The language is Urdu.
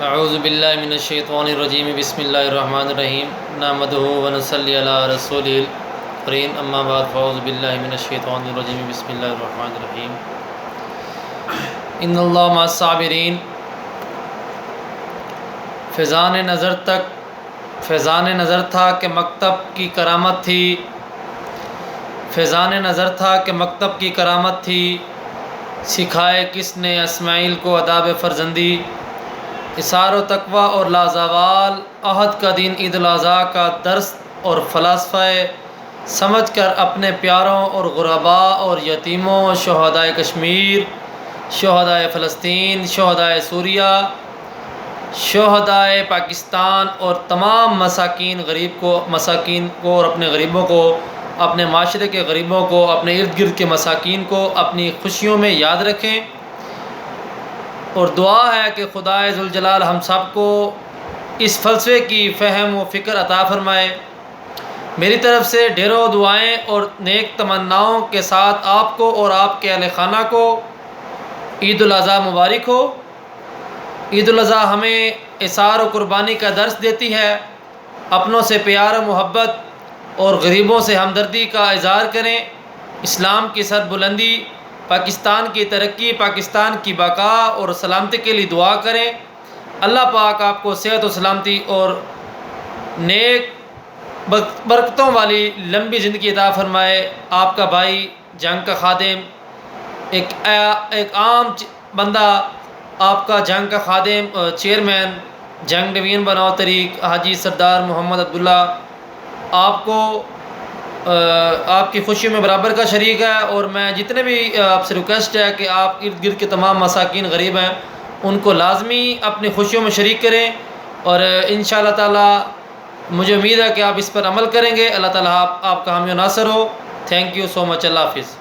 اعوذ باللہ من الشیطان الرجیم بسم اللہ الرحمن الرحیم نحمدہ ونصلی علی رسولہ الکریم اما بعد فاعوذ باللہ من الشیطان الرجیم بسم اللہ الرحمن الرحیم ان اللہ مع الصابرین۔ فیضان نظر تھا کہ مکتب کی کرامت تھی، فیضان نظر تھا کہ مکتب کی کرامت تھی، سکھائے کس نے اسماعیل کو آداب فرزندی، اثار و تقویٰ اور لازوال عہد کا دین عید الاضحیٰ کا درس اور فلسفہ سمجھ کر اپنے پیاروں اور غرباء اور یتیموں، شہدائے کشمیر، شہدائے فلسطین، شہدائے سوریہ، شہدائے پاکستان اور تمام مساکین کو اور اپنے غریبوں کو، اپنے معاشرے کے غریبوں کو، اپنے ارد گرد کے مساکین کو اپنی خوشیوں میں یاد رکھیں، اور دعا ہے کہ خدائے ذوالجلال ہم سب کو اس فلسفے کی فہم و فکر عطا فرمائے۔ میری طرف سے ڈھیروں دعائیں اور نیک تمناؤں کے ساتھ آپ کو اور آپ کے اہل خانہ کو عید الاضحیٰ مبارک ہو۔ عید الاضحیٰ ہمیں اثار و قربانی کا درس دیتی ہے، اپنوں سے پیار و محبت اور غریبوں سے ہمدردی کا اظہار کریں، اسلام کی سربلندی، پاکستان کی ترقی، پاکستان کی بقا اور سلامتی کے لیے دعا کریں۔ اللہ پاک آپ کو صحت و سلامتی اور نیک برکتوں والی لمبی زندگی عطا فرمائے۔ آپ کا بھائی جنگ کا خادم، ایک عام بندہ، آپ کا جنگ کا خادم، چیئرمین جنگ ڈویژن بناؤ طریق حاجی سردار محمد عبداللہ، آپ کو آپ کی خوشیوں میں برابر کا شریک ہے، اور میں جتنے بھی آپ سے ریکویسٹ ہے کہ آپ ارد گرد کے تمام مساکین غریب ہیں ان کو لازمی اپنی خوشیوں میں شریک کریں، اور انشاءاللہ تعالی مجھے امید ہے کہ آپ اس پر عمل کریں گے۔ اللہ تعالیٰ آپ کا حامی و ناصر ہو۔ تھینک یو سو مچ۔ اللہ حافظ۔